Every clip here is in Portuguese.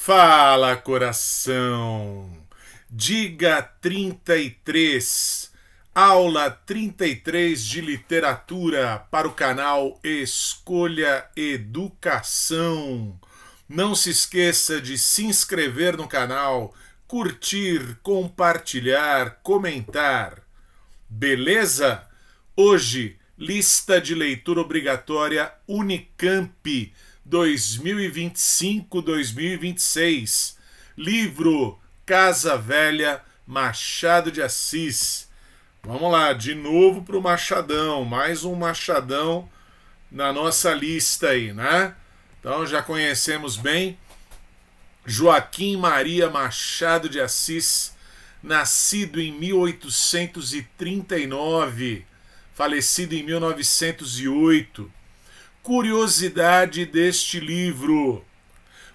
Fala, coração! Diga 33, aula 33 de literatura para o canal Escolha Educação. Não se esqueça de se inscrever no canal, curtir, compartilhar, comentar. Beleza? Hoje, lista de leitura obrigatória Unicamp 2025-2026. Livro Casa Velha, Machado de Assis. Vamos lá, de novo para o Machadão. Mais um Machadão na nossa lista aí, né? Então já conhecemos bem Joaquim Maria Machado de Assis, nascido em 1839, falecido em 1908. Curiosidade deste livro: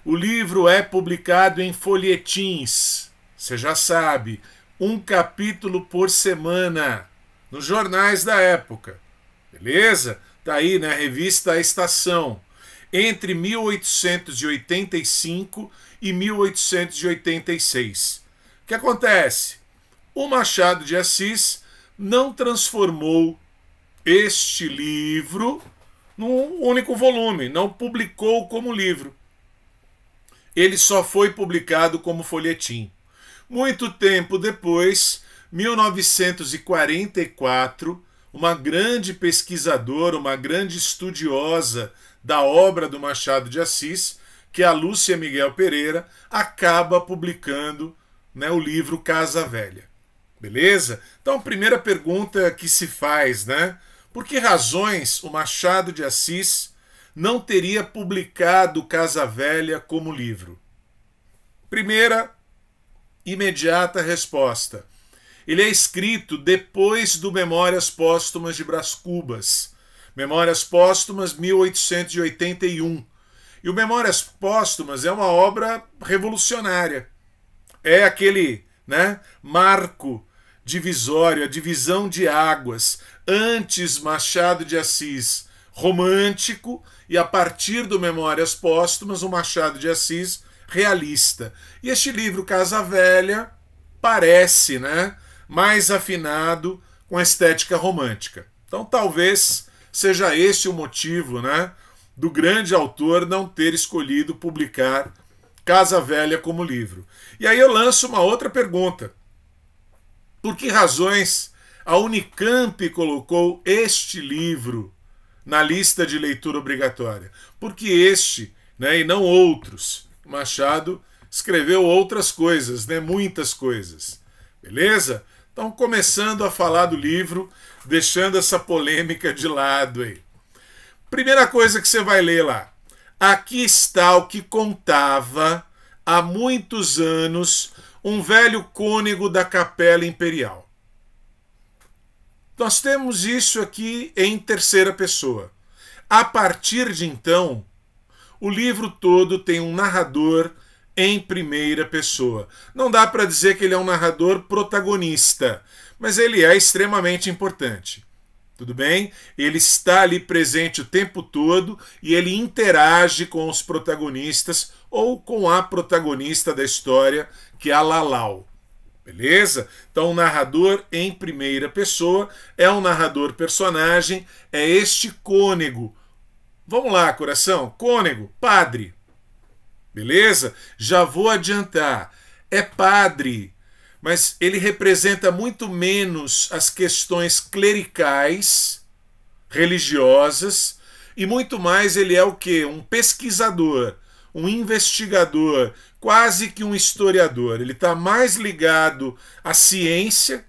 o livro é publicado em folhetins, você já sabe, um capítulo por semana, nos jornais da época, beleza? Tá aí na revista A Estação, entre 1885 e 1886. O que acontece? O Machado de Assis não transformou este livro num único volume, não publicou como livro. Ele só foi publicado como folhetim. Muito tempo depois, 1944, uma grande pesquisadora, uma grande estudiosa da obra do Machado de Assis, que é a Lúcia Miguel Pereira, acaba publicando, né, o livro Casa Velha. Beleza? Então, primeira pergunta que se faz, né? Por que razões o Machado de Assis não teria publicado Casa Velha como livro? Primeira, imediata resposta. Ele é escrito depois do Memórias Póstumas de Brás Cubas. Memórias Póstumas, 1881. E o Memórias Póstumas é uma obra revolucionária. É aquele, né, marco divisório, a divisão de águas. Antes Machado de Assis romântico e a partir do Memórias Póstumas o Machado de Assis realista. E este livro Casa Velha parece, né, mais afinado com a estética romântica. Então talvez seja esse o motivo, né, do grande autor não ter escolhido publicar Casa Velha como livro. E aí eu lanço uma outra pergunta. Por que razões a Unicamp colocou este livro na lista de leitura obrigatória? Porque este, né, e não outros. Machado escreveu outras coisas, né, muitas coisas. Beleza? Então, começando a falar do livro, deixando essa polêmica de lado aí. Primeira coisa que você vai ler lá. Aqui está o que contava há muitos anos um velho cônego da Capela Imperial. Nós temos isso aqui em terceira pessoa. A partir de então, o livro todo tem um narrador em primeira pessoa. Não dá para dizer que ele é um narrador protagonista, mas ele é extremamente importante. Tudo bem? Ele está ali presente o tempo todo e ele interage com os protagonistas ou com a protagonista da história, que é a Lalau. Beleza? Então o narrador em primeira pessoa é um narrador personagem, é este cônego. Vamos lá, coração. Cônego, padre. Beleza? Já vou adiantar. É padre, mas ele representa muito menos as questões clericais, religiosas, e muito mais ele é o quê? Um pesquisador, um investigador, quase que um historiador. Ele está mais ligado à ciência,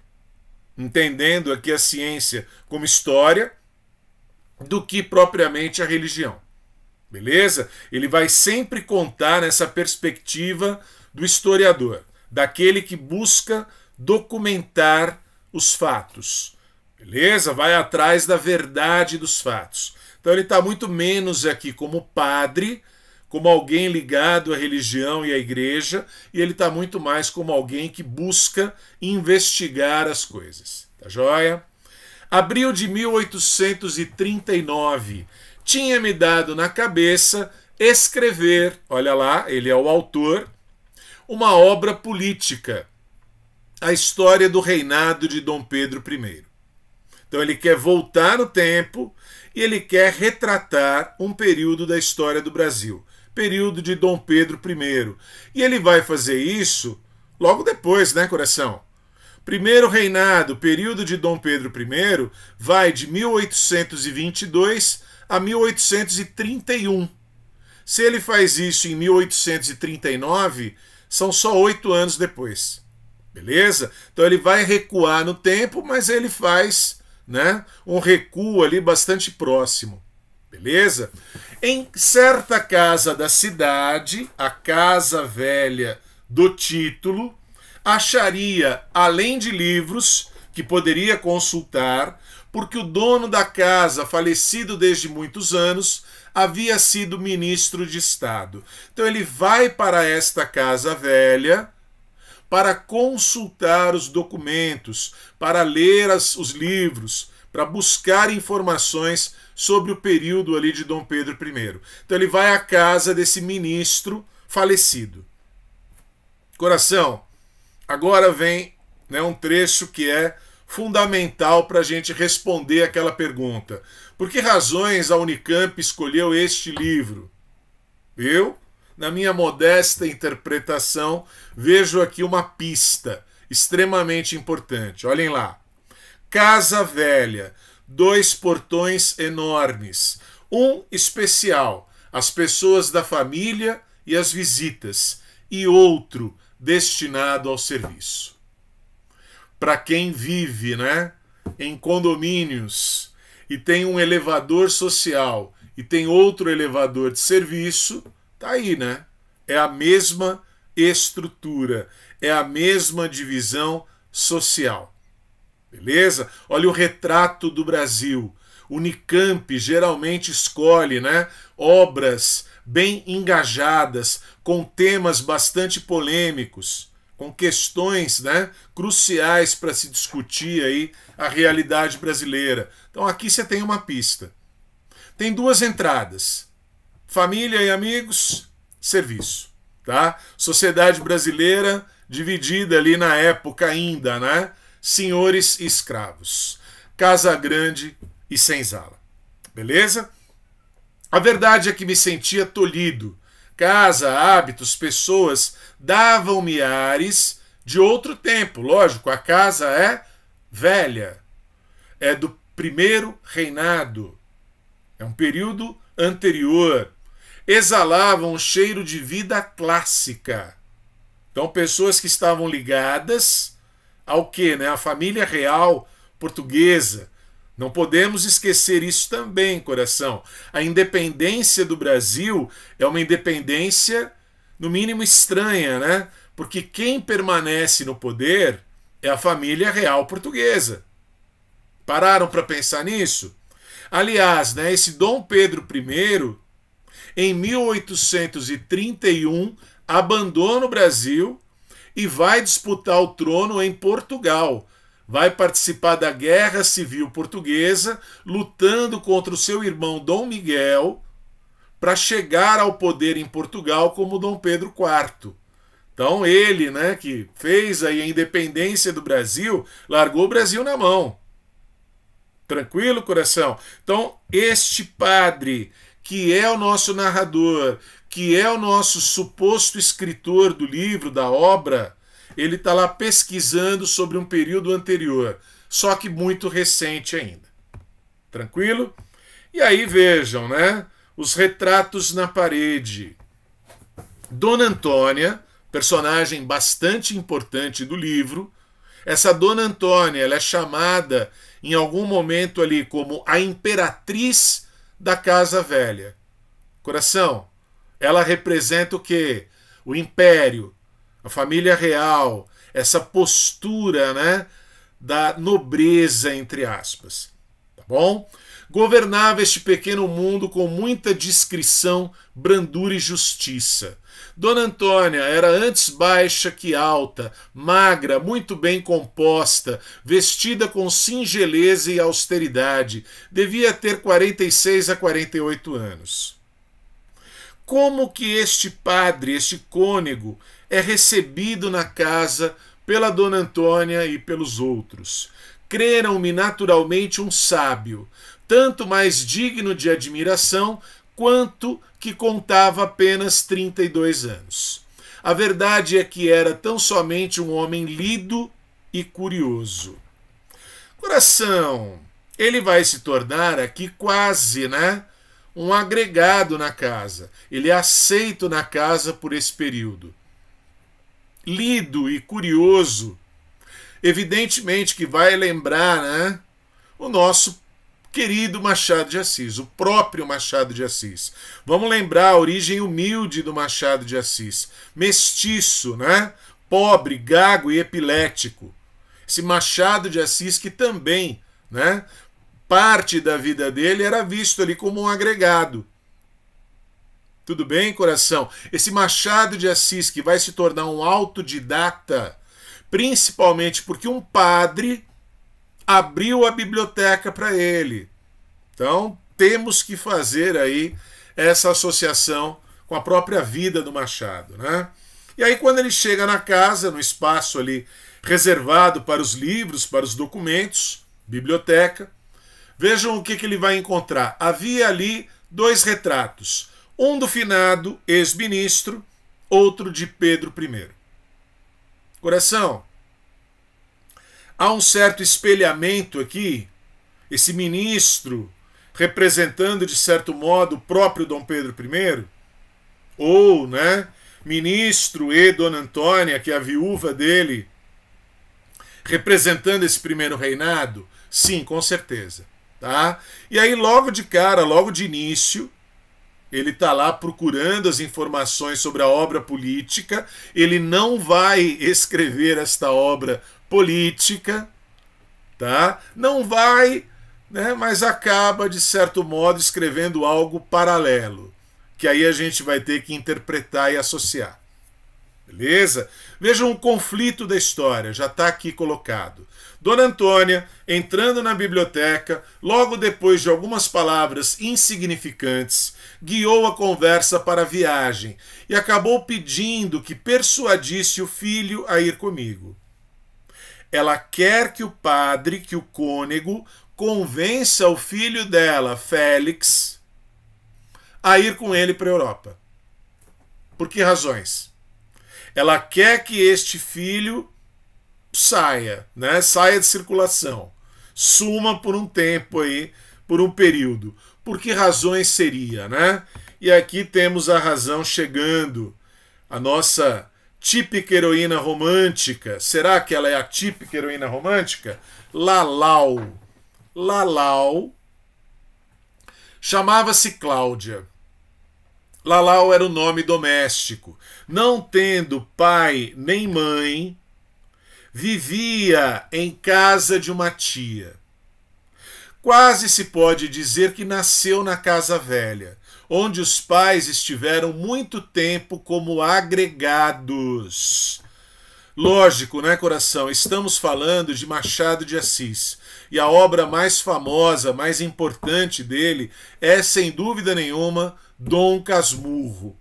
entendendo aqui a ciência como história, do que propriamente a religião. Beleza? Ele vai sempre contar nessa perspectiva do historiador, daquele que busca documentar os fatos. Beleza? Vai atrás da verdade dos fatos. Então ele está muito menos aqui como padre, como alguém ligado à religião e à igreja, e ele está muito mais como alguém que busca investigar as coisas. Tá joia? Abril de 1839. Tinha me dado na cabeça escrever, olha lá, ele é o autor, uma obra política, a história do reinado de Dom Pedro I. Então ele quer voltar no tempo e ele quer retratar um período da história do Brasil, período de Dom Pedro I. E ele vai fazer isso logo depois, né, coração? Primeiro reinado, período de Dom Pedro I, vai de 1822 a 1831. Se ele faz isso em 1839, são só 8 anos depois. Beleza? Então ele vai recuar no tempo, mas ele faz, né, um recuo ali bastante próximo. Beleza? Em certa casa da cidade, a Casa Velha do título, acharia, além de livros que poderia consultar, porque o dono da casa, falecido desde muitos anos, havia sido ministro de Estado. Então ele vai para esta Casa Velha para consultar os documentos, para ler os livros, para buscar informações sobre o período ali de Dom Pedro I. Então ele vai à casa desse ministro falecido. Coração, agora vem, né, um trecho que é fundamental para a gente responder aquela pergunta. Por que razões a Unicamp escolheu este livro? Eu, na minha modesta interpretação, vejo aqui uma pista extremamente importante. Olhem lá. Casa Velha, 2 portões enormes. Um especial, as pessoas da família e as visitas. E outro destinado ao serviço. Para quem vive, né, em condomínios e tem um elevador social e tem outro elevador de serviço, tá aí, né? É a mesma estrutura, é a mesma divisão social. Beleza? Olha o retrato do Brasil. Unicamp geralmente escolhe, né, obras bem engajadas, com temas bastante polêmicos, com questões, né, cruciais para se discutir aí a realidade brasileira. Então aqui você tem uma pista. Tem 2 entradas. Família e amigos, serviço. Tá? Sociedade brasileira dividida ali na época ainda, né? Senhores e escravos. Casa grande e senzala. Beleza? A verdade é que me sentia tolhido. Casa, hábitos, pessoas davam-me ares de outro tempo. Lógico, a casa é velha. É do primeiro reinado. É um período anterior. Exalavam um cheiro de vida clássica. Então, pessoas que estavam ligadas ao quê? Né? A família real portuguesa. Não podemos esquecer isso também, coração. A independência do Brasil é uma independência, no mínimo, estranha, né? Porque quem permanece no poder é a família real portuguesa. Pararam para pensar nisso? Aliás, né, esse Dom Pedro I, em 1831, abandona o Brasil e vai disputar o trono em Portugal. Vai participar da Guerra Civil Portuguesa, lutando contra o seu irmão Dom Miguel, para chegar ao poder em Portugal como Dom Pedro IV. Então ele, né, que fez aí a independência do Brasil, largou o Brasil na mão. Tranquilo, coração? Então, este padre, que é o nosso narrador, que é o nosso suposto escritor do livro, da obra, ele está lá pesquisando sobre um período anterior, só que muito recente ainda. Tranquilo? E aí vejam, né? Os retratos na parede. Dona Antônia, personagem bastante importante do livro. Essa Dona Antônia, ela é chamada em algum momento ali como a imperatriz da Casa Velha. Coração, ela representa o quê? O império, a família real, essa postura, né, da nobreza, entre aspas. Tá bom? Governava este pequeno mundo com muita discrição, brandura e justiça. Dona Antônia era antes baixa que alta, magra, muito bem composta, vestida com singeleza e austeridade. Devia ter 46 a 48 anos. como que este padre, este cônego, é recebido na casa pela Dona Antônia e pelos outros. Creram-me naturalmente um sábio, tanto mais digno de admiração, quanto que contava apenas 32 anos. A verdade é que era tão somente um homem lido e curioso. Coração, ele vai se tornar aqui quase, um agregado na casa. Ele é aceito na casa por esse período. Lido e curioso, evidentemente que vai lembrar, o nosso querido Machado de Assis, o próprio Machado de Assis. Vamos lembrar a origem humilde do Machado de Assis. Mestiço, pobre, gago e epilético. Esse Machado de Assis que também, parte da vida dele era visto ali como um agregado. Tudo bem, coração? Esse Machado de Assis que vai se tornar um autodidata, principalmente porque um padre abriu a biblioteca para ele. Então, temos que fazer aí essa associação com a própria vida do Machado, E aí, quando ele chega na casa, no espaço ali reservado para os livros, para os documentos, biblioteca, vejam o que ele vai encontrar. Havia ali 2 retratos, um do finado ex-ministro, outro de Pedro I. Coração, há um certo espelhamento aqui, esse ministro representando de certo modo o próprio Dom Pedro I, ou, ministro e Dona Antônia, que é a viúva dele, representando esse primeiro reinado? Sim, com certeza. Tá? E aí logo de cara, logo de início, ele está lá procurando as informações sobre a obra política, ele não vai escrever esta obra política, tá? Não vai, mas acaba, de certo modo, escrevendo algo paralelo, que aí a gente vai ter que interpretar e associar. Beleza? Vejam o conflito da história, já está aqui colocado. Dona Antônia, entrando na biblioteca, logo depois de algumas palavras insignificantes, guiou a conversa para a viagem e acabou pedindo que persuadisse o filho a ir comigo. Ela quer que o padre, que o cônego, convença o filho dela, Félix, a ir com ele para a Europa. Por que razões? Ela quer que este filho saia, saia de circulação, suma por um tempo aí, por um período. Por que razões seria, E aqui temos a razão chegando, a nossa típica heroína romântica. Será que ela é a típica heroína romântica? Lalau. Lalau chamava-se Cláudia. Lalau era o nome doméstico. Não tendo pai nem mãe, vivia em casa de uma tia. Quase se pode dizer que nasceu na casa velha, onde os pais estiveram muito tempo como agregados. Lógico, coração? Estamos falando de Machado de Assis. E a obra mais famosa, mais importante dele é, sem dúvida nenhuma, Dom Casmurro.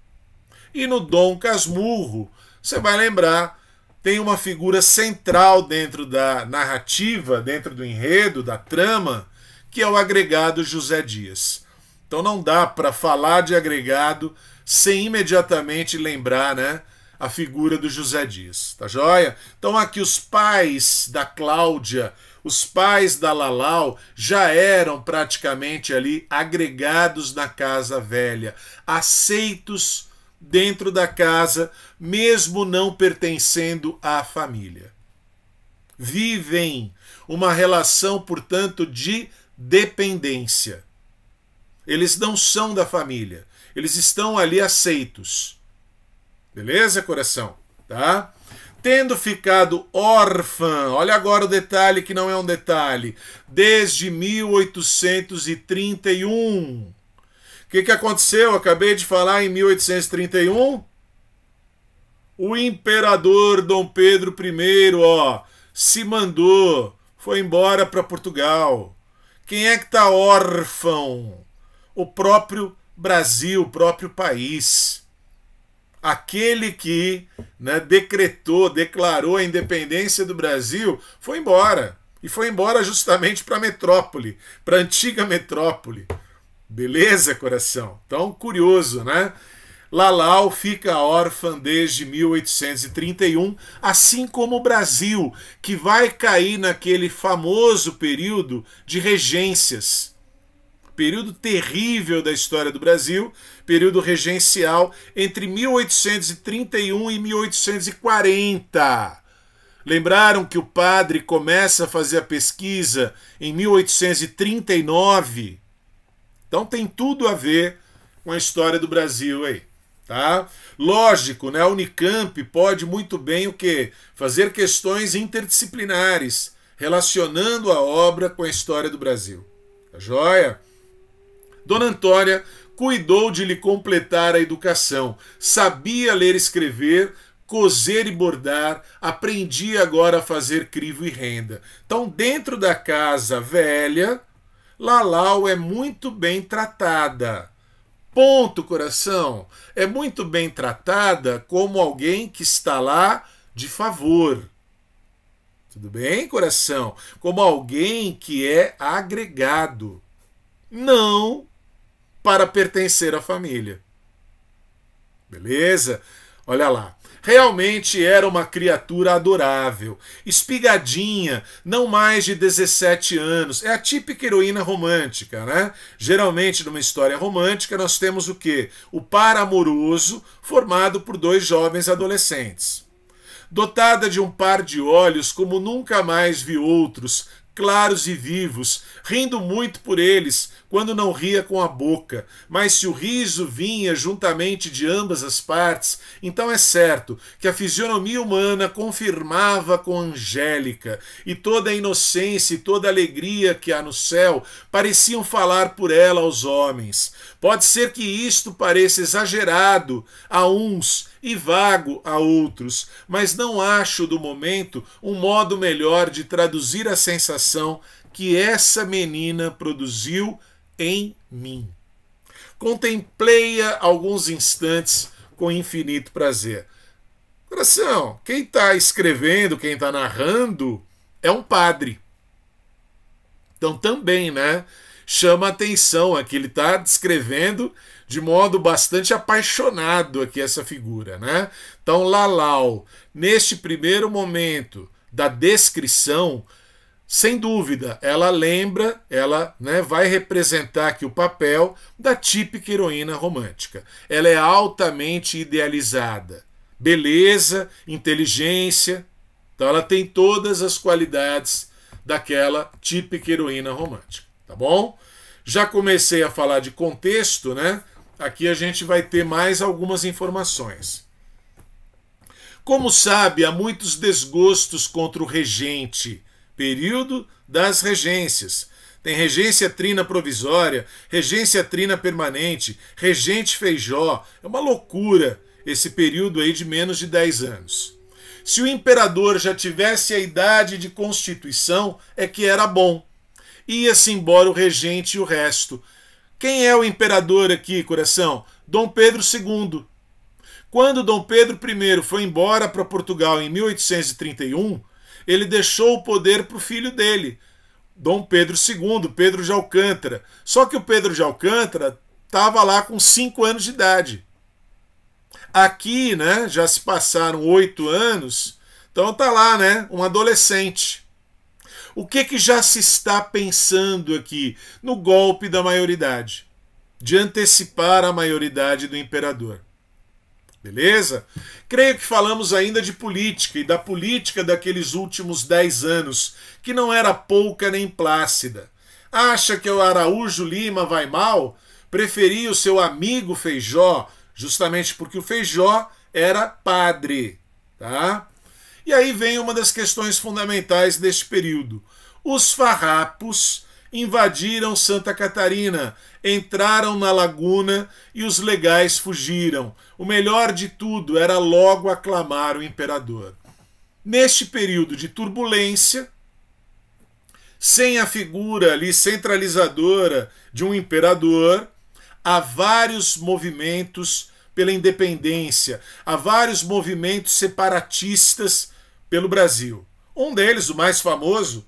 E no Dom Casmurro, você vai lembrar, tem uma figura central dentro da narrativa, dentro do enredo, da trama, que é o agregado José Dias. Então não dá para falar de agregado sem imediatamente lembrar, a figura do José Dias, tá joia? Então aqui os pais da Cláudia, os pais da Lalau já eram praticamente ali agregados na casa velha, aceitos dentro da casa, mesmo não pertencendo à família. Vivem uma relação, portanto, de dependência. Eles não são da família, eles estão ali aceitos. Beleza, coração? Tá? Tendo ficado órfã, olha agora o detalhe que não é um detalhe, desde 1831. O que aconteceu? Acabei de falar em 1831. O imperador Dom Pedro I, se mandou, foi embora para Portugal. Quem é que está órfão? O próprio Brasil, próprio país. Aquele que, né, declarou a independência do Brasil, foi embora. E foi embora justamente para a metrópole, para a antiga metrópole. Beleza, coração? Então, curioso, né? Lalau fica órfã desde 1831, assim como o Brasil, que vai cair naquele famoso período de regências. Período terrível da história do Brasil, período regencial entre 1831 e 1840. Lembraram que o padre começa a fazer a pesquisa em 1839? Então tem tudo a ver com a história do Brasil aí. Tá? Lógico, né? A Unicamp pode muito bem o quê? Fazer questões interdisciplinares, relacionando a obra com a história do Brasil. Tá joia? Dona Antônia cuidou de lhe completar a educação. Sabia ler e escrever, coser e bordar, aprendia agora a fazer crivo e renda. Então, dentro da casa velha, Lalau é muito bem tratada. Ponto, coração. É muito bem tratada como alguém que está lá de favor. Tudo bem, coração? Como alguém que é agregado. Não para pertencer à família. Beleza? Olha lá. Realmente era uma criatura adorável, espigadinha, não mais de 17 anos. É a típica heroína romântica, né? Geralmente, numa história romântica, nós temos o quê? O par amoroso formado por dois jovens adolescentes. Dotada de um par de olhos como nunca mais vi outros, claros e vivos, rindo muito por eles, quando não ria com a boca, mas se o riso vinha juntamente de ambas as partes, então é certo que a fisionomia humana confirmava com angélica, e toda a inocência e toda a alegria que há no céu pareciam falar por ela aos homens. Pode ser que isto pareça exagerado a uns e vago a outros, mas não acho do momento um modo melhor de traduzir a sensação que essa menina produziu em mim. Contemplei-a alguns instantes com infinito prazer. Coração, quem está escrevendo, quem está narrando, é um padre. Então também, né? Chama a atenção aqui, ele está descrevendo de modo bastante apaixonado aqui essa figura, né? Então Lalau, neste primeiro momento da descrição, sem dúvida, ela lembra, ela, né, vai representar aqui o papel da típica heroína romântica. Ela é altamente idealizada. Beleza, inteligência, então ela tem todas as qualidades daquela típica heroína romântica, tá bom? Já comecei a falar de contexto, né? Aqui a gente vai ter mais algumas informações. Como sabe, há muitos desgostos contra o regente, período das regências. Tem regência trina provisória, regência trina permanente, regente Feijó. É uma loucura esse período aí de menos de 10 anos. Se o imperador já tivesse a idade de constituição, é que era bom. Ia-se embora o regente e o resto. Quem é o imperador aqui, coração? Dom Pedro II. Quando Dom Pedro I foi embora para Portugal em 1831, ele deixou o poder para o filho dele, Dom Pedro II, Pedro de Alcântara. Só que o Pedro de Alcântara estava lá com 5 anos de idade. Aqui, né, já se passaram 8 anos, então tá lá, né, um adolescente. O que já se está pensando aqui? No golpe da maioridade, de antecipar a maioridade do imperador. Beleza? Creio que falamos ainda de política e da política daqueles últimos 10 anos, que não era pouca nem plácida. Acha que o Araújo Lima vai mal? Preferia o seu amigo Feijó, justamente porque o Feijó era padre, tá? E aí vem uma das questões fundamentais deste período. Os farrapos invadiram Santa Catarina, entraram na laguna e os legais fugiram. O melhor de tudo era logo aclamar o imperador. Neste período de turbulência, sem a figura ali centralizadora de um imperador, há vários movimentos pela independência, há vários movimentos separatistas pelo Brasil. Um deles, o mais famoso,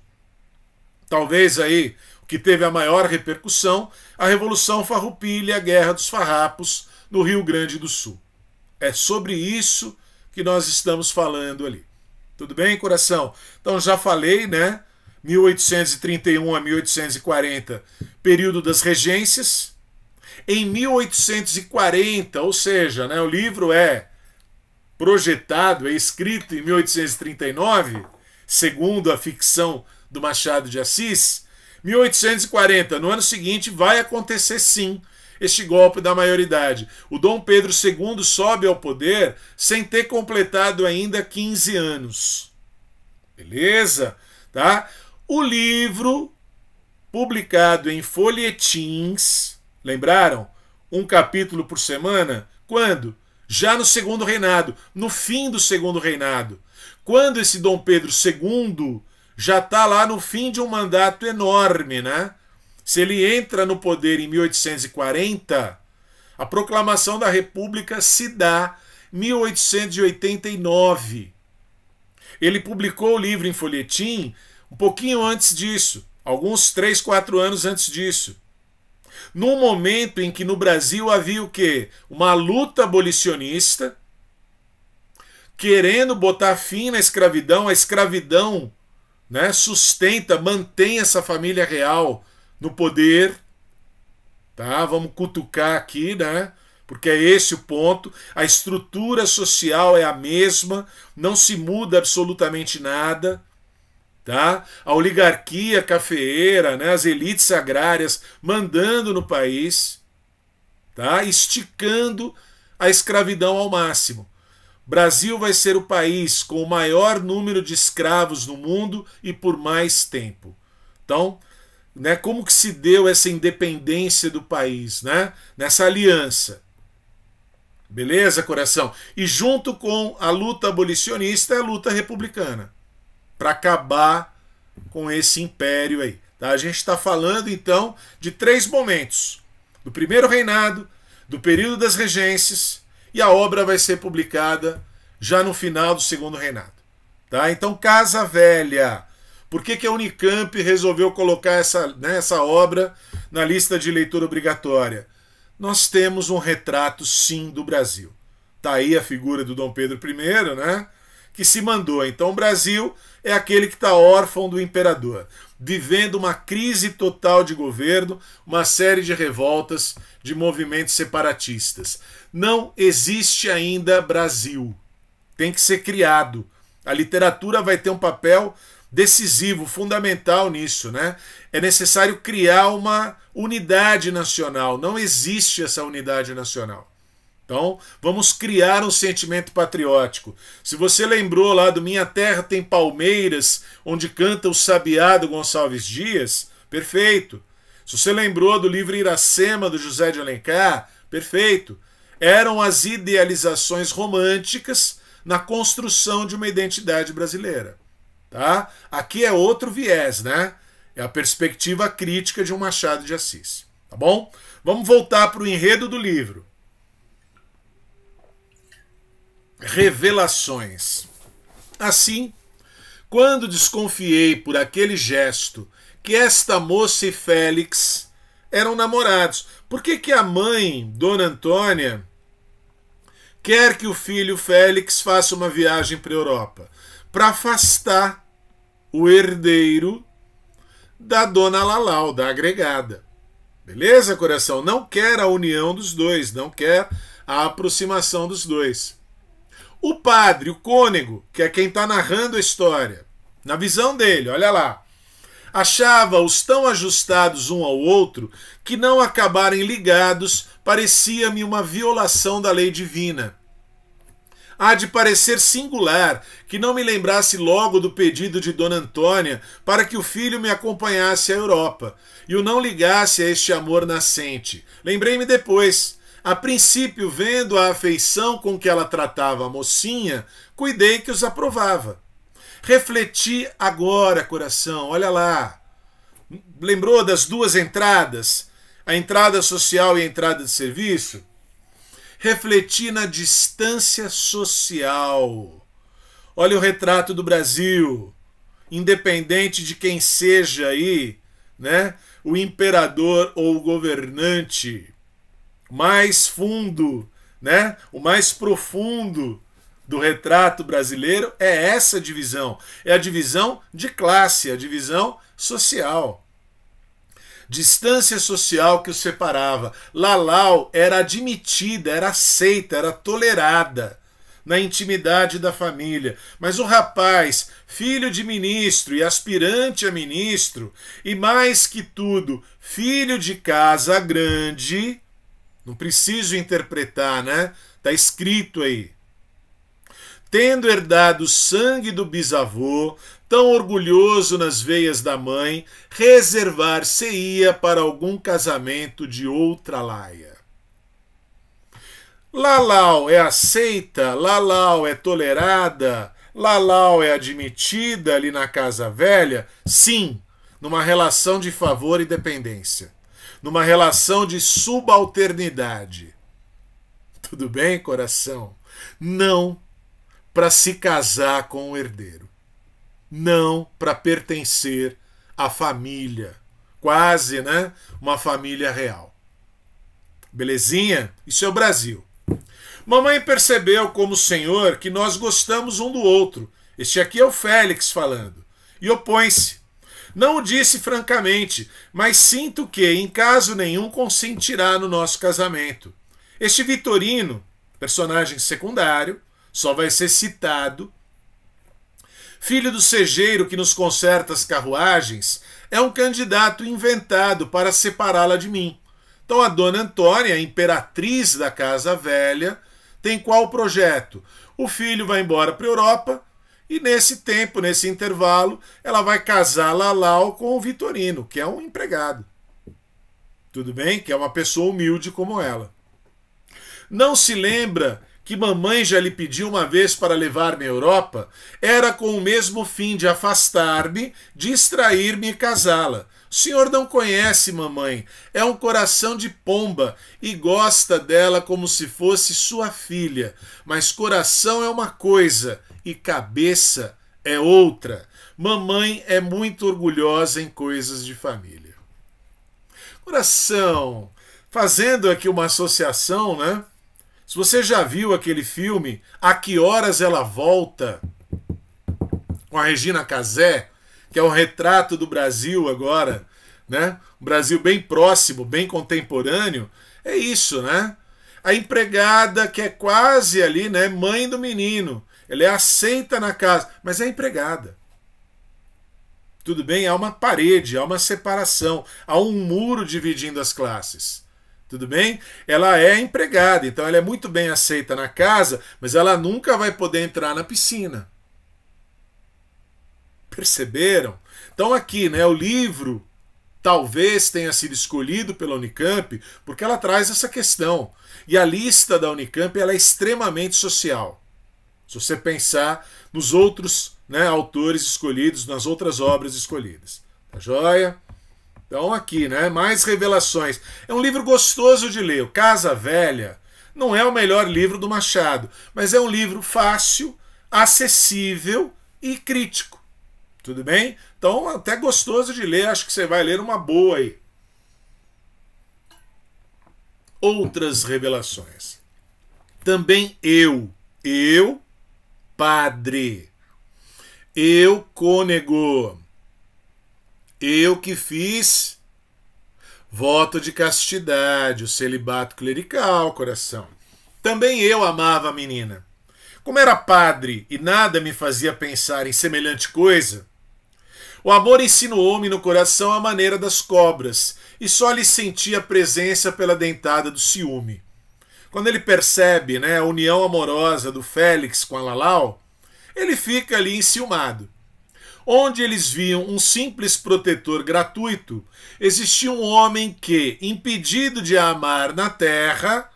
talvez aí o que teve a maior repercussão, a Revolução Farroupilha, a Guerra dos Farrapos, no Rio Grande do Sul. É sobre isso que nós estamos falando ali. Tudo bem, coração? Então já falei, né? 1831 a 1840, período das regências. Em 1840, ou seja, né, o livro é projetado, é escrito em 1839, segundo a ficção do Machado de Assis. 1840, no ano seguinte, vai acontecer sim este golpe da maioridade. O Dom Pedro II sobe ao poder sem ter completado ainda 15 anos. Beleza? Tá? O livro, publicado em folhetins, lembraram? Um capítulo por semana? Quando? Já no segundo reinado, no fim do segundo reinado. Quando esse Dom Pedro II já está lá no fim de um mandato enorme, né? Se ele entra no poder em 1840, a proclamação da República se dá em 1889. Ele publicou o livro em folhetim um pouquinho antes disso, alguns 3, 4 anos antes disso. Num momento em que no Brasil havia o quê? Uma luta abolicionista, querendo botar fim na escravidão. A escravidão, né, sustenta, mantém essa família real no poder. Tá? Vamos cutucar aqui, né? Porque é esse o ponto. A estrutura social é a mesma, não se muda absolutamente nada. Tá? A oligarquia cafeeira, né, as elites agrárias mandando no país, tá? Esticando a escravidão ao máximo. Brasil vai ser o país com o maior número de escravos no mundo e por mais tempo. Então, né, como que se deu essa independência do país, né? Nessa aliança. Beleza, coração? E junto com a luta abolicionista é a luta republicana, para acabar com esse império aí. Tá? A gente está falando, então, de 3 momentos. Do primeiro reinado, do período das regências, e a obra vai ser publicada já no final do segundo reinado. Tá? Então, Casa Velha. Por que a Unicamp resolveu colocar essa obra na lista de leitura obrigatória? Nós temos um retrato, sim, do Brasil. Tá aí a figura do Dom Pedro I, né? Que se mandou. Então o Brasil é aquele que está órfão do imperador, vivendo uma crise total de governo, uma série de revoltas, de movimentos separatistas. Não existe ainda Brasil. Tem que ser criado. A literatura vai ter um papel decisivo, fundamental nisso, né? É necessário criar uma unidade nacional. Não existe essa unidade nacional. Então, vamos criar um sentimento patriótico. Se você lembrou lá do Minha Terra Tem Palmeiras, onde canta o Sabiá do Gonçalves Dias, perfeito. Se você lembrou do livro Iracema, do José de Alencar, perfeito. Eram as idealizações românticas na construção de uma identidade brasileira. Tá? Aqui é outro viés, né? É a perspectiva crítica de um Machado de Assis. Tá bom? Vamos voltar para o enredo do livro. Revelações. Assim, quando desconfiei por aquele gesto que esta moça e Félix eram namorados, por que a mãe, Dona Antônia, quer que o filho Félix faça uma viagem para a Europa? Para afastar o herdeiro da Dona Lalau, da agregada. Beleza, coração? Não quer a união dos dois, não quer a aproximação dos dois. O padre, o cônego, que é quem está narrando a história, na visão dele, olha lá, achava-os tão ajustados um ao outro que não acabarem ligados parecia-me uma violação da lei divina. Há de parecer singular que não me lembrasse logo do pedido de Dona Antônia para que o filho me acompanhasse à Europa e o não ligasse a este amor nascente. Lembrei-me depois. A princípio, vendo a afeição com que ela tratava a mocinha, cuidei que os aprovava. Refleti agora, coração, olha lá. Lembrou das 2 entradas? A entrada social e a entrada de serviço? Refletir na distância social. Olha o retrato do Brasil, independente de quem seja aí, né, o imperador ou o governante, mais fundo, né, o mais profundo do retrato brasileiro é essa divisão. É a divisão de classe, a divisão social. Distância social que os separava. Lalau era admitida, era aceita, era tolerada na intimidade da família. Mas o rapaz, filho de ministro e aspirante a ministro, e mais que tudo, filho de casa grande, não preciso interpretar, né? Tá escrito aí. Tendo herdado o sangue do bisavô, tão orgulhoso nas veias da mãe, reservar-se-ia para algum casamento de outra laia. Lalau é aceita, Lalau é tolerada, Lalau é admitida ali na casa velha? Sim, numa relação de favor e dependência, numa relação de subalternidade. Tudo bem, coração? Não para se casar com o herdeiro. Não para pertencer à família. Quase, né? Uma família real. Belezinha? Isso é o Brasil. Mamãe percebeu, como o senhor, que nós gostamos um do outro. Este aqui é o Félix falando. E opõe-se. Não o disse francamente, mas sinto que, em caso nenhum, consentirá no nosso casamento. Este Vitorino, personagem secundário, só vai ser citado. Filho do segeiro que nos conserta as carruagens, é um candidato inventado para separá-la de mim. Então a dona Antônia, a imperatriz da casa velha, tem qual projeto? O filho vai embora para a Europa e nesse tempo, nesse intervalo, ela vai casar Lalau com o Vitorino, que é um empregado. Tudo bem? Que é uma pessoa humilde como ela. Não se lembra que mamãe já lhe pediu uma vez para levar-me à Europa? Era com o mesmo fim de afastar-me, distrair-me e casá-la. O senhor não conhece mamãe, é um coração de pomba e gosta dela como se fosse sua filha. Mas coração é uma coisa e cabeça é outra. Mamãe é muito orgulhosa em coisas de família. Coração, fazendo aqui uma associação, né? Se você já viu aquele filme A Que Horas Ela Volta, com a Regina Casé, que é um retrato do Brasil agora, né? Um Brasil bem próximo, bem contemporâneo, é isso, né? A empregada que é quase ali, né, mãe do menino, ela é aceita na casa, mas é empregada. Tudo bem? Há uma parede, há uma separação, há um muro dividindo as classes. Tudo bem? Ela é empregada, então ela é muito bem aceita na casa, mas ela nunca vai poder entrar na piscina. Perceberam? Então aqui, né, o livro talvez tenha sido escolhido pela Unicamp porque ela traz essa questão. E a lista da Unicamp ela é extremamente social. Se você pensar nos outros, né, autores escolhidos, nas outras obras escolhidas. Tá joia? Então aqui, né, mais revelações. É um livro gostoso de ler. O Casa Velha não é o melhor livro do Machado, mas é um livro fácil, acessível e crítico. Tudo bem? Então até gostoso de ler, acho que você vai ler uma boa aí. Outras revelações. Também eu, padre, eu cônego, eu que fiz voto de castidade, o celibato clerical, coração. Também eu amava a menina. Como era padre e nada me fazia pensar em semelhante coisa, o amor insinuou-me no coração a maneira das cobras, e só lhe sentia a presença pela dentada do ciúme. Quando ele percebe, né, a união amorosa do Félix com a Lalau, ele fica ali enciumado. Onde eles viam um simples protetor gratuito, existia um homem que, impedido de a amar na terra,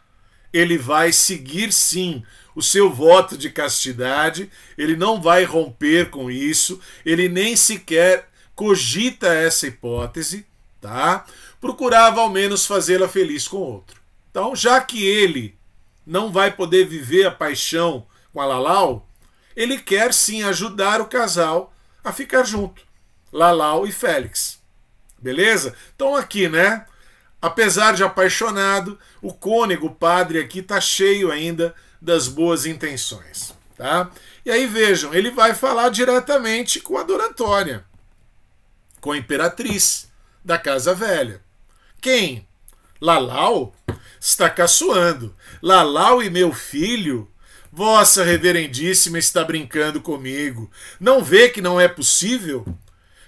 ele vai seguir sim o seu voto de castidade, ele não vai romper com isso, ele nem sequer cogita essa hipótese, tá? procurava ao menos fazê-la feliz com outro. Então, já que ele não vai poder viver a paixão com a Lalau, ele quer sim ajudar o casal a ficar junto, Lalau e Félix. Beleza? Então aqui, né? Apesar de apaixonado, o cônego, o padre aqui, está cheio ainda das boas intenções. Tá? E aí vejam, ele vai falar diretamente com a Dona Antônia, com a imperatriz da Casa Velha. Quem? Lalau está caçoando. Lalau e meu filho, Vossa Reverendíssima está brincando comigo. Não vê que não é possível?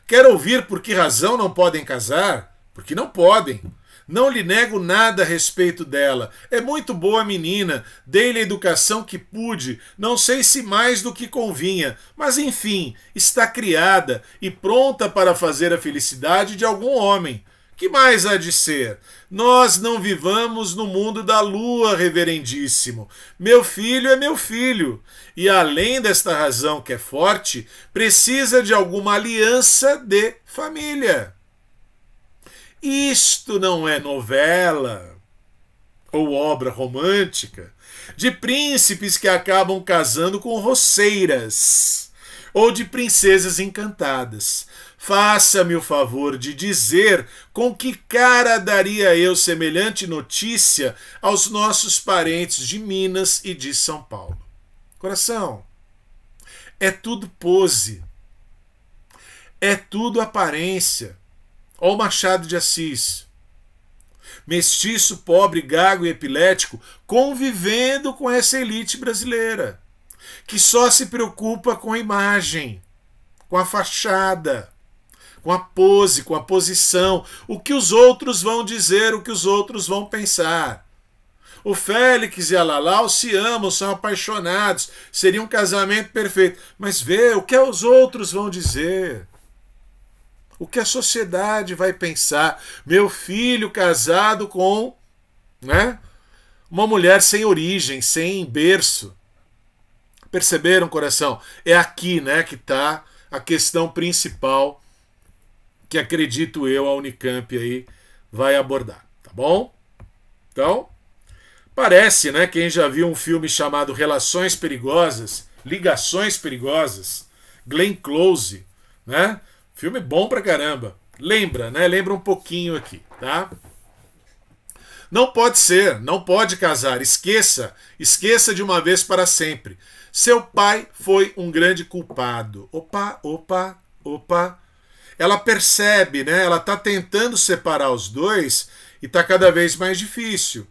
Quer ouvir por que razão não podem casar? Porque não podem. Não lhe nego nada a respeito dela. É muito boa menina, dei-lhe a educação que pude, não sei se mais do que convinha, mas enfim, está criada e pronta para fazer a felicidade de algum homem. Que mais há de ser? Nós não vivamos no mundo da lua, reverendíssimo. Meu filho é meu filho, e além desta razão que é forte, precisa de alguma aliança de família. Isto não é novela ou obra romântica de príncipes que acabam casando com roceiras ou de princesas encantadas. Faça-me o favor de dizer com que cara daria eu semelhante notícia aos nossos parentes de Minas e de São Paulo. Coração, é tudo pose, é tudo aparência. Ó o Machado de Assis, mestiço, pobre, gago e epilético, convivendo com essa elite brasileira, que só se preocupa com a imagem, com a fachada, com a pose, com a posição, o que os outros vão dizer, o que os outros vão pensar. O Félix e a Lalau se amam, são apaixonados, seria um casamento perfeito, mas vê o que os outros vão dizer. O que a sociedade vai pensar? Meu filho casado com, né, uma mulher sem origem, sem berço. Perceberam, coração? É aqui, né, que está a questão principal que acredito eu a Unicamp aí vai abordar, tá bom? Então, parece, né, quem já viu um filme chamado Relações Perigosas, Ligações Perigosas, Glenn Close, né? Filme bom pra caramba. Lembra, né? Lembra um pouquinho aqui, tá? Não pode ser, não pode casar. Esqueça, esqueça de uma vez para sempre. Seu pai foi um grande culpado. Opa, opa, opa. Ela percebe, né? Ela tá tentando separar os dois e tá cada vez mais difícil.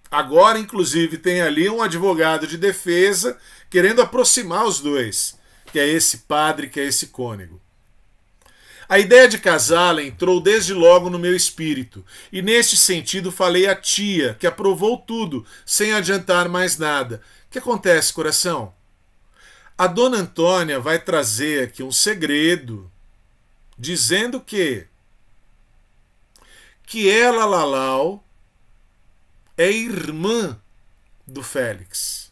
Agora, inclusive, tem ali um advogado de defesa querendo aproximar os dois, que é esse padre, que é esse cônego. A ideia de casá-la entrou desde logo no meu espírito, e neste sentido falei à tia, que aprovou tudo, sem adiantar mais nada. O que acontece, coração? A Dona Antônia vai trazer aqui um segredo, dizendo que ela, Lalau, é irmã do Félix.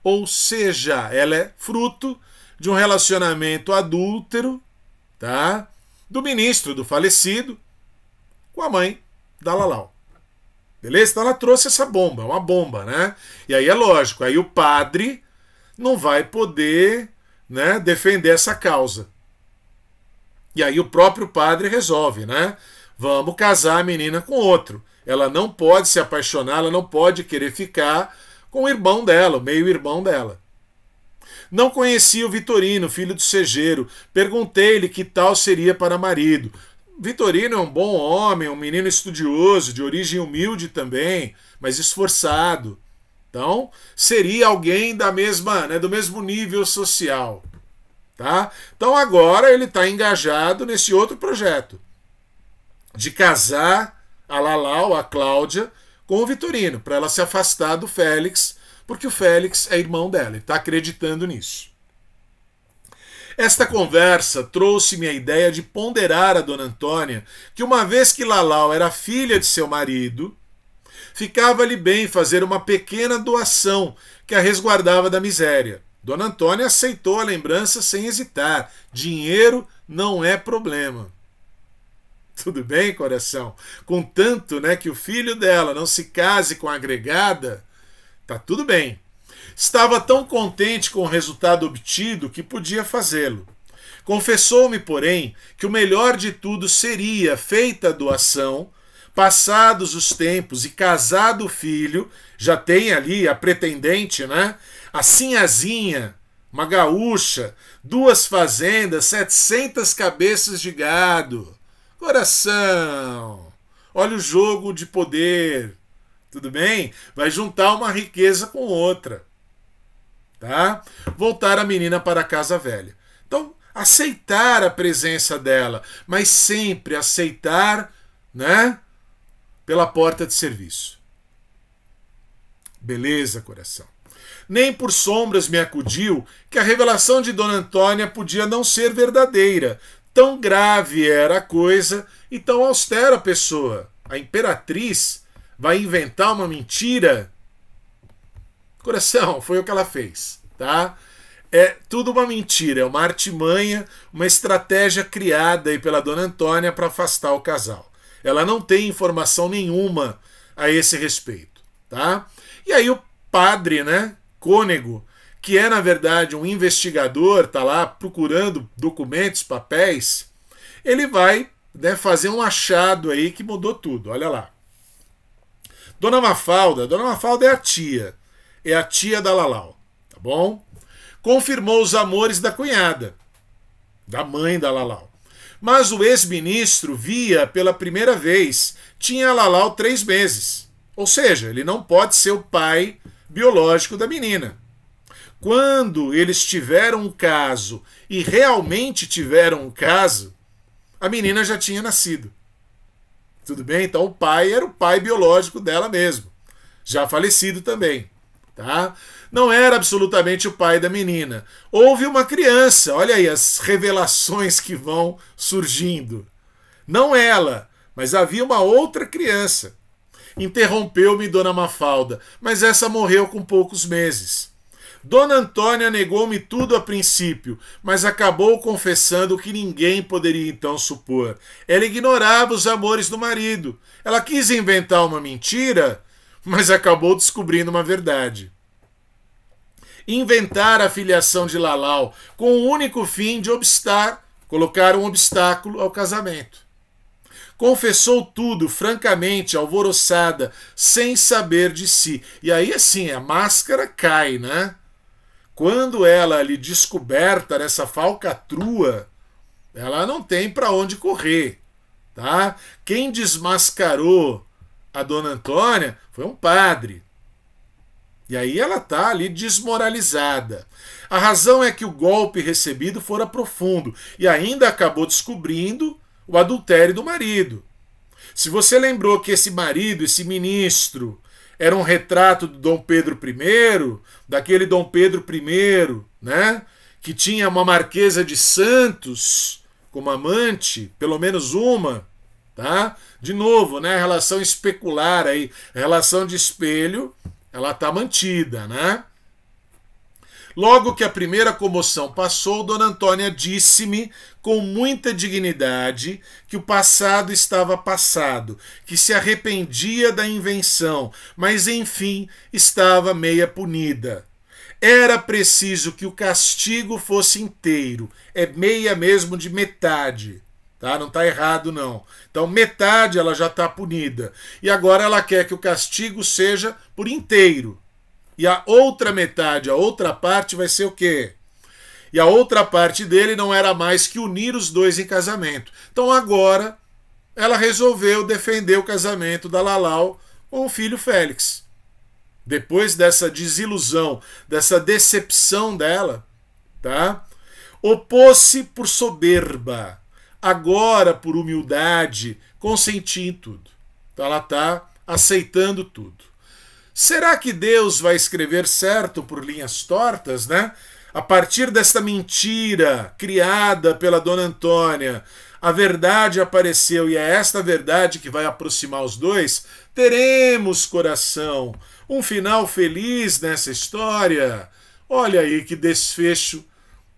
Ou seja, ela é fruto de um relacionamento adúltero, tá? Do ministro, do falecido, com a mãe da Lalau. Beleza? Então ela trouxe essa bomba, uma bomba, né? E aí é lógico, aí o padre não vai poder, né, defender essa causa. E aí o próprio padre resolve, né? Vamos casar a menina com outro. Ela não pode se apaixonar, ela não pode querer ficar com o irmão dela, o meio-irmão dela. Não conhecia o Vitorino, filho do Segeiro. Perguntei-lhe que tal seria para marido. Vitorino é um bom homem, um menino estudioso, de origem humilde também, mas esforçado. Então, seria alguém da mesma, né, do mesmo nível social. Tá? Então agora ele está engajado nesse outro projeto de casar a Lalau, a Cláudia, com o Vitorino, para ela se afastar do Félix, porque o Félix é irmão dela, ele está acreditando nisso. Esta conversa trouxe-me a ideia de ponderar a Dona Antônia que, uma vez que Lalau era filha de seu marido, ficava-lhe bem fazer uma pequena doação que a resguardava da miséria. Dona Antônia aceitou a lembrança sem hesitar. Dinheiro não é problema. Tudo bem, coração? Contanto, né, que o filho dela não se case com a agregada, tá tudo bem. Estava tão contente com o resultado obtido que podia fazê-lo. Confessou-me, porém, que o melhor de tudo seria, feita a doação, passados os tempos e casado o filho, já tem ali a pretendente, né? A sinhazinha, uma gaúcha, 2 fazendas, 700 cabeças de gado. Coração, olha o jogo de poder, tudo bem? Vai juntar uma riqueza com outra, tá? Voltar a menina para a casa velha. Então, aceitar a presença dela, mas sempre aceitar, né? Pela porta de serviço. Beleza, coração. Nem por sombras me acudiu que a revelação de Dona Antônia podia não ser verdadeira. Tão grave era a coisa e tão austera a pessoa. A imperatriz vai inventar uma mentira? Coração, foi o que ela fez, tá? É tudo uma mentira, é uma artimanha, uma estratégia criada aí pela Dona Antônia para afastar o casal. Ela não tem informação nenhuma a esse respeito, tá? E aí o padre, né, Cônego, que é na verdade um investigador, tá lá procurando documentos, papéis, ele vai, né, fazer um achado aí que mudou tudo. Olha lá. Dona Mafalda é a tia da Lalau, tá bom? Confirmou os amores da cunhada, da mãe da Lalau. Mas o ex-ministro via pela primeira vez, tinha a Lalau 3 meses. Ou seja, ele não pode ser o pai biológico da menina. Quando eles tiveram um caso, e realmente tiveram um caso, a menina já tinha nascido. Tudo bem? Então o pai era o pai biológico dela mesmo. Já falecido também. Tá? Não era absolutamente o pai da menina. Houve uma criança, olha aí as revelações que vão surgindo. Não ela, mas havia uma outra criança. Interrompeu-me Dona Mafalda, mas essa morreu com poucos meses. Dona Antônia negou-me tudo a princípio, mas acabou confessando o que ninguém poderia então supor. Ela ignorava os amores do marido. Ela quis inventar uma mentira, mas acabou descobrindo uma verdade. Inventar a filiação de Lalau com o único fim de colocar um obstáculo ao casamento. Confessou tudo, francamente, alvoroçada, sem saber de si. E aí, assim, a máscara cai, né? Quando ela ali descoberta nessa falcatrua, ela não tem para onde correr, tá? Quem desmascarou a Dona Antônia foi um padre. E aí ela está ali desmoralizada. A razão é que o golpe recebido fora profundo e ainda acabou descobrindo o adultério do marido. Se você lembrou que esse marido, esse ministro, era um retrato do Dom Pedro I, daquele Dom Pedro I, né, que tinha uma Marquesa de Santos como amante, pelo menos uma, tá? De novo, né, a relação especular aí, a relação de espelho, ela está mantida, né? Logo que a primeira comoção passou, Dona Antônia disse-me com muita dignidade que o passado estava passado, que se arrependia da invenção, mas enfim estava meia punida. Era preciso que o castigo fosse inteiro, é meia mesmo de metade. Tá? Não está errado, não. Então, metade ela já está punida. E agora ela quer que o castigo seja por inteiro. E a outra metade, a outra parte vai ser o quê? E a outra parte dele não era mais que unir os dois em casamento. Então agora ela resolveu defender o casamento da Lalau com o filho Félix. Depois dessa desilusão, dessa decepção dela, tá? Opôs-se por soberba. Agora, por humildade, consenti em tudo. Então ela está aceitando tudo. Será que Deus vai escrever certo por linhas tortas, né? A partir desta mentira criada pela Dona Antônia, a verdade apareceu e é esta verdade que vai aproximar os dois? Teremos, coração, um final feliz nessa história? Olha aí que desfecho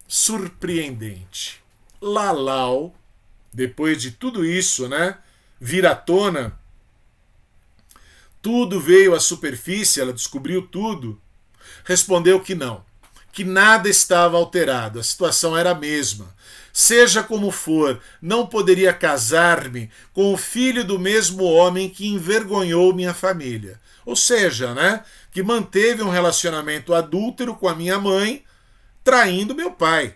surpreendente. Lalau, depois de tudo isso, né, vir à tona, tudo veio à superfície, ela descobriu tudo, respondeu que não, que nada estava alterado, a situação era a mesma. Seja como for, não poderia casar-me com o filho do mesmo homem que envergonhou minha família. Ou seja, né, que manteve um relacionamento adúltero com a minha mãe, traindo meu pai.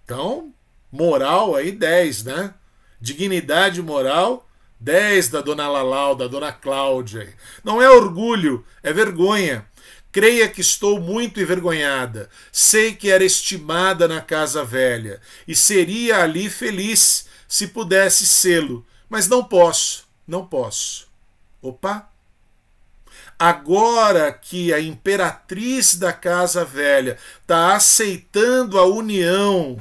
Então, moral aí 10, né? Dignidade moral 10 da dona Lalau, da dona Cláudia. Não é orgulho, é vergonha. Creia que estou muito envergonhada. Sei que era estimada na casa velha e seria ali feliz se pudesse sê-lo, mas não posso, não posso. Opa! Agora que a imperatriz da casa velha está aceitando a união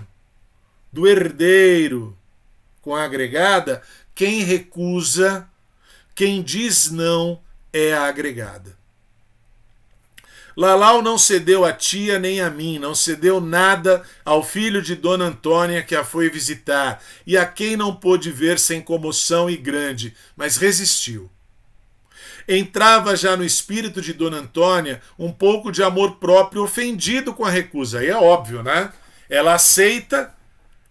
do herdeiro com a agregada, quem recusa, quem diz não é a agregada. Lalau não cedeu a tia nem a mim, não cedeu nada ao filho de Dona Antônia que a foi visitar e a quem não pôde ver sem comoção e grande, mas resistiu. Entrava já no espírito de Dona Antônia um pouco de amor próprio ofendido com a recusa. Aí é óbvio, né? Ela aceita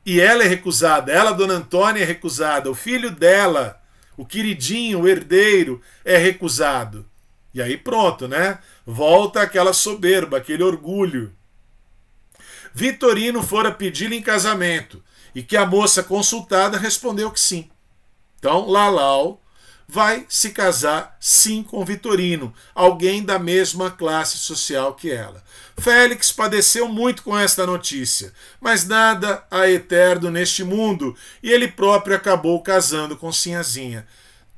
e ela é recusada. Ela, Dona Antônia, é recusada. O filho dela, o queridinho, o herdeiro, é recusado. E aí pronto, né? Volta aquela soberba, aquele orgulho. Vitorino fora pedi-lhe em casamento e que a moça consultada respondeu que sim. Então, Lalau vai se casar sim com Vitorino, alguém da mesma classe social que ela. Félix padeceu muito com esta notícia, mas nada há eterno neste mundo, e ele próprio acabou casando com Sinhazinha.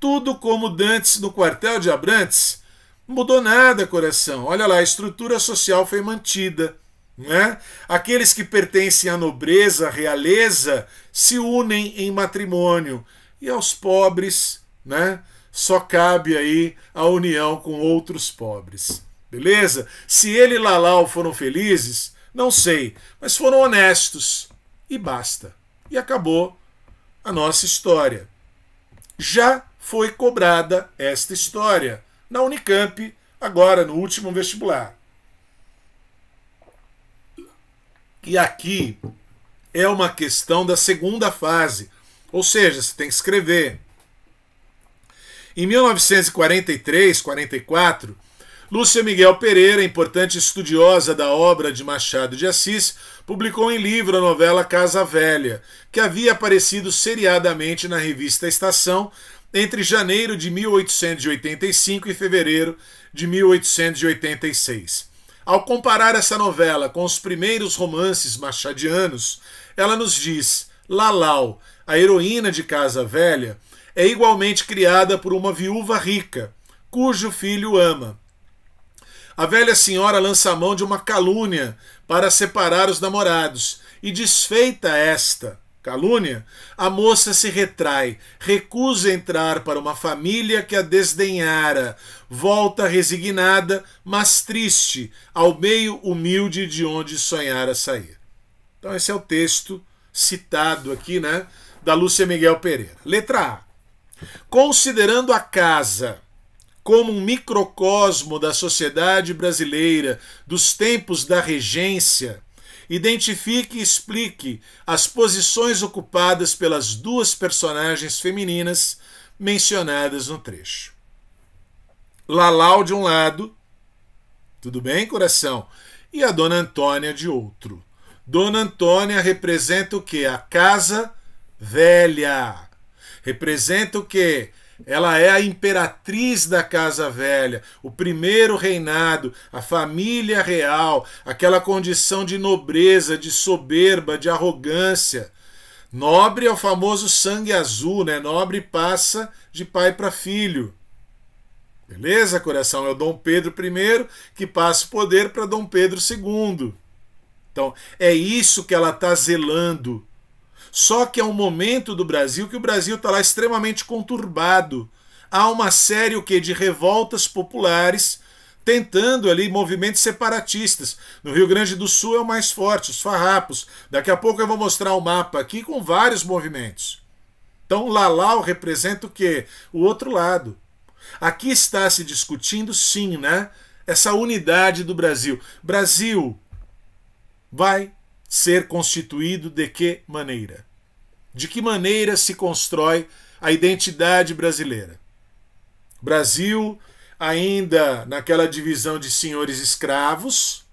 Tudo como dantes no quartel de Abrantes. Não mudou nada, coração. Olha lá, a estrutura social foi mantida. Né? Aqueles que pertencem à nobreza, à realeza, se unem em matrimônio. E aos pobres, né, só cabe aí a união com outros pobres. Beleza? Se ele e Lalau foram felizes, não sei, mas foram honestos. E basta. E acabou a nossa história. Já foi cobrada esta história na Unicamp, agora no último vestibular. E aqui é uma questão da segunda fase, ou seja, você tem que escrever. Em 1943, 44, Lúcia Miguel Pereira, importante estudiosa da obra de Machado de Assis, publicou em livro a novela Casa Velha, que havia aparecido seriadamente na revista Estação entre janeiro de 1885 e fevereiro de 1886. Ao comparar essa novela com os primeiros romances machadianos, ela nos diz: Lalau, a heroína de Casa Velha, é igualmente criada por uma viúva rica, cujo filho ama. A velha senhora lança a mão de uma calúnia para separar os namorados, e desfeita esta calúnia, a moça se retrai, recusa entrar para uma família que a desdenhara, volta resignada, mas triste, ao meio humilde de onde sonhara sair. Então esse é o texto citado aqui, né, da Lúcia Miguel Pereira. Letra A. Considerando a casa como um microcosmo da sociedade brasileira dos tempos da regência, identifique e explique as posições ocupadas pelas duas personagens femininas mencionadas no trecho. Lalau de um lado, tudo bem, coração? E a Dona Antônia de outro. Dona Antônia representa o quê? A casa velha. Representa o quê? Ela é a imperatriz da Casa Velha, o primeiro reinado, a família real, aquela condição de nobreza, de soberba, de arrogância. Nobre é o famoso sangue azul, né? Nobre passa de pai para filho. Beleza, coração? É o Dom Pedro I que passa o poder para Dom Pedro II. Então, é isso que ela está zelando. Só que é um momento do Brasil que o Brasil está lá extremamente conturbado. Há uma série de revoltas populares tentando ali movimentos separatistas. No Rio Grande do Sul é o mais forte, os farrapos. Daqui a pouco eu vou mostrar um mapa aqui com vários movimentos. Então Lalau representa o quê? O outro lado. Aqui está se discutindo, sim, né? Essa unidade do Brasil. Brasil vai ser constituído de que maneira? De que maneira se constrói a identidade brasileira? Brasil ainda naquela divisão de senhores escravos,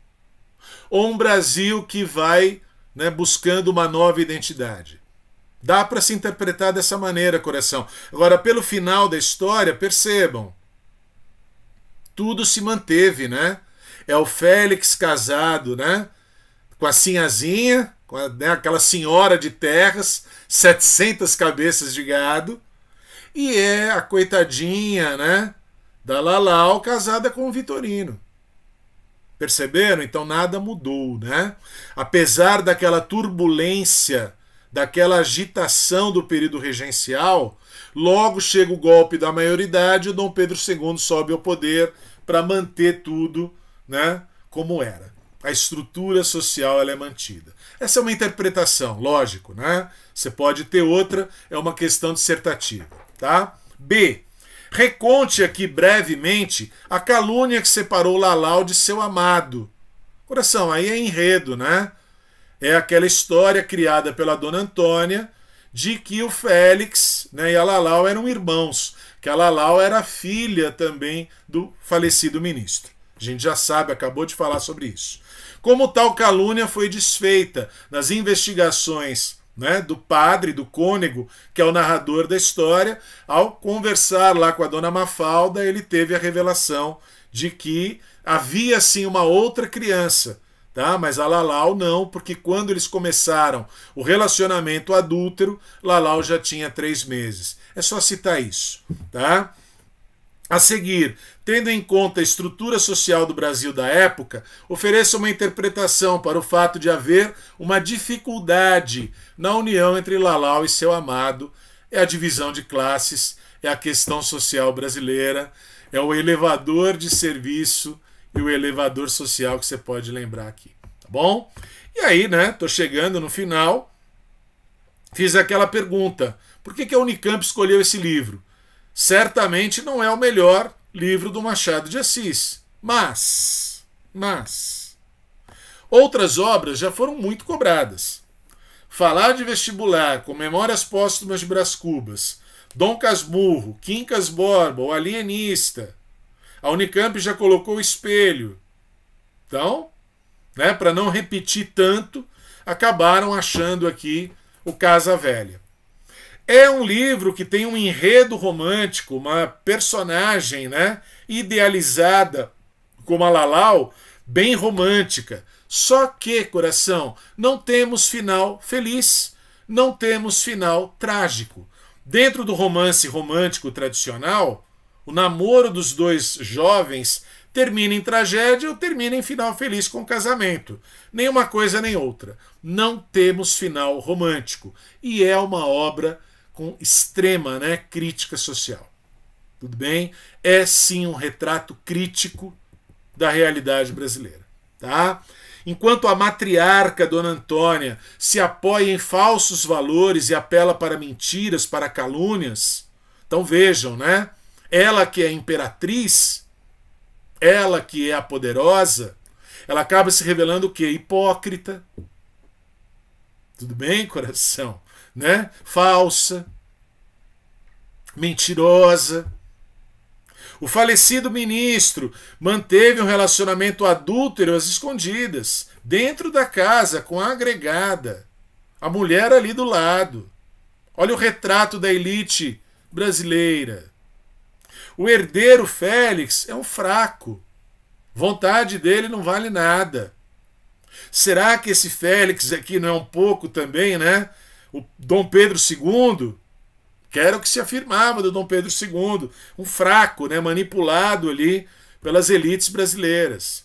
ou um Brasil que vai, né, buscando uma nova identidade? Dá para se interpretar dessa maneira, coração. Agora, pelo final da história, percebam, tudo se manteve, né? É o Félix casado, né, com a Sinhazinha, com né, aquela senhora de terras, 700 cabeças de gado, e é a coitadinha, né, da Lalau casada com o Vitorino. Perceberam? Então nada mudou, né? Apesar daquela turbulência, daquela agitação do período regencial, logo chega o golpe da maioridade e o Dom Pedro II sobe ao poder para manter tudo, né, como era. A estrutura social ela é mantida. Essa é uma interpretação, lógico, né? Você pode ter outra, é uma questão dissertativa, tá? B. Reconte aqui brevemente a calúnia que separou Lalau de seu amado. Coração, aí é enredo, né? É aquela história criada pela Dona Antônia de que o Félix, né, e a Lalau eram irmãos, que a Lalau era filha também do falecido ministro. A gente já sabe, acabou de falar sobre isso. Como tal calúnia foi desfeita nas investigações, né, do padre, do cônego, que é o narrador da história, ao conversar lá com a dona Mafalda, ele teve a revelação de que havia sim uma outra criança, tá? Mas a Lalau não, porque quando eles começaram o relacionamento adúltero, Lalau já tinha 3 meses. É só citar isso, tá? A seguir, tendo em conta a estrutura social do Brasil da época, ofereça uma interpretação para o fato de haver uma dificuldade na união entre Lalau e seu amado. É a divisão de classes, é a questão social brasileira, é o elevador de serviço e o elevador social que você pode lembrar aqui, tá bom? E aí, né, tô chegando no final, fiz aquela pergunta, por que a Unicamp escolheu esse livro? Certamente não é o melhor livro do Machado de Assis, mas outras obras já foram muito cobradas. Falar de vestibular, com Memórias Póstumas de Brás Cubas, Dom Casmurro, Quincas Borba, O Alienista. A Unicamp já colocou o Espelho. Então, né, para não repetir tanto, acabaram achando aqui o Casa Velha. É um livro que tem um enredo romântico, uma personagem, né, idealizada como a Lalau, bem romântica. Só que, coração, não temos final feliz, não temos final trágico. Dentro do romance romântico tradicional, o namoro dos dois jovens termina em tragédia ou termina em final feliz com casamento. Nem uma coisa nem outra. Não temos final romântico. E é uma obra com extrema, né, crítica social. Tudo bem? É sim um retrato crítico da realidade brasileira. Tá? Enquanto a matriarca Dona Antônia se apoia em falsos valores e apela para mentiras, para calúnias, então vejam, né? Ela que é a imperatriz, ela que é a poderosa, ela acaba se revelando o quê? Hipócrita. Tudo bem, coração? Né? Falsa, mentirosa. O falecido ministro manteve um relacionamento adúltero às escondidas, dentro da casa, com a agregada. A mulher ali do lado. Olha o retrato da elite brasileira. O herdeiro Félix é um fraco. Vontade dele não vale nada. Será que esse Félix aqui não é um pouco também, né? O Dom Pedro II, que era o que se afirmava do Dom Pedro II, um fraco, né, manipulado ali pelas elites brasileiras.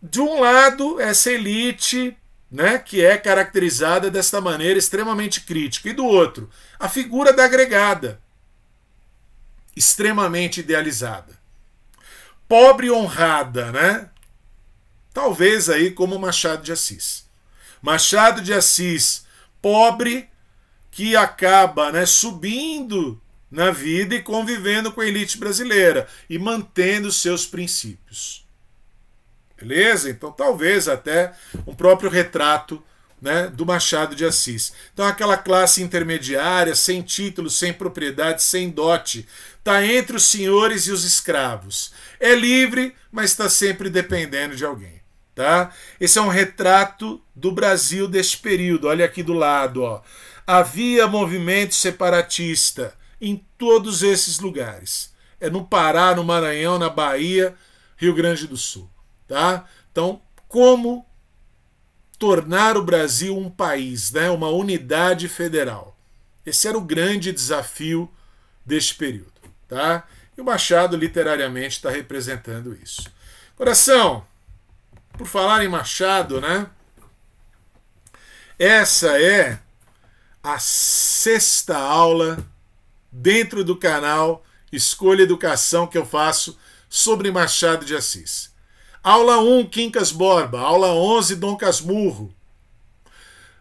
De um lado, essa elite, né, que é caracterizada desta maneira extremamente crítica, e do outro, a figura da agregada, extremamente idealizada. pobre honrada, né? Talvez aí como Machado de Assis. Machado de Assis, pobre, que acaba, né, subindo na vida e convivendo com a elite brasileira e mantendo seus princípios. Beleza? Então talvez até um próprio retrato, né, do Machado de Assis. Então aquela classe intermediária, sem título, sem propriedade, sem dote, está entre os senhores e os escravos. É livre, mas está sempre dependendo de alguém. Tá? Esse é um retrato do Brasil deste período. Olha aqui do lado. Ó. Havia movimento separatista em todos esses lugares. É no Pará, no Maranhão, na Bahia, Rio Grande do Sul. Tá? Então, como tornar o Brasil um país, né? Uma unidade federal? Esse era o grande desafio deste período. Tá? E o Machado, literariamente, está representando isso. Coração, por falar em Machado, né? Essa é a 6ª aula dentro do canal Escolha Educação que eu faço sobre Machado de Assis. Aula 1, Quincas Borba. Aula 11, Dom Casmurro.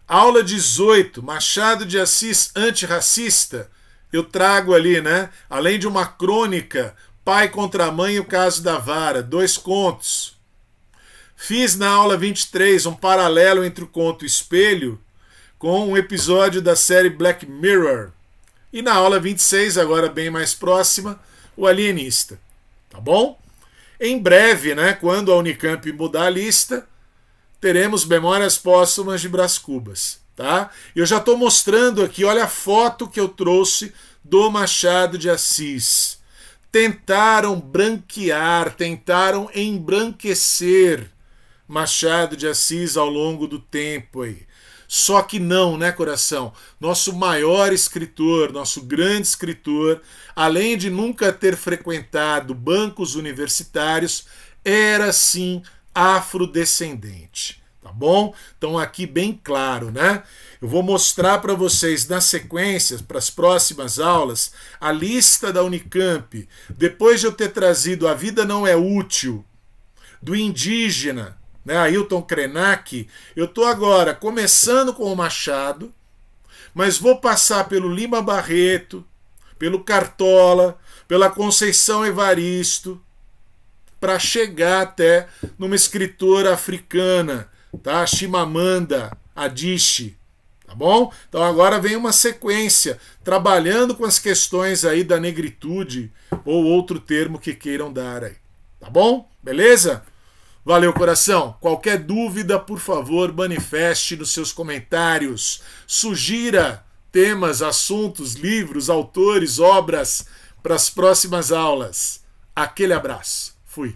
Aula 18, Machado de Assis antirracista. Eu trago ali, né? Além de uma crônica, Pai contra a Mãe e o Caso da Vara, 2 contos. Fiz na aula 23 um paralelo entre o conto Espelho com um episódio da série Black Mirror. E na aula 26, agora bem mais próxima, o Alienista. Tá bom? Em breve, né, quando a Unicamp mudar a lista, teremos Memórias Póstumas de Brás Cubas. Tá? Eu já estou mostrando aqui, olha a foto que eu trouxe do Machado de Assis. Tentaram branquear, tentaram embranquecer Machado de Assis ao longo do tempo aí. Só que não, né, coração? Nosso maior escritor, nosso grande escritor, além de nunca ter frequentado bancos universitários, era sim afrodescendente, tá bom? Então aqui bem claro, né? Eu vou mostrar para vocês na sequência, para as próximas aulas, a lista da Unicamp. Depois de eu ter trazido A Vida Não É Útil, do indígena, né, Ailton Krenak, eu estou agora começando com o Machado, mas vou passar pelo Lima Barreto, pelo Cartola, pela Conceição Evaristo, para chegar até numa escritora africana, tá? Chimamanda Adichie, tá bom? Então agora vem uma sequência, trabalhando com as questões aí da negritude, ou outro termo que queiram dar aí, tá bom? Beleza? Valeu, coração. Qualquer dúvida, por favor, manifeste nos seus comentários. Sugira temas, assuntos, livros, autores, obras para as próximas aulas. Aquele abraço. Fui.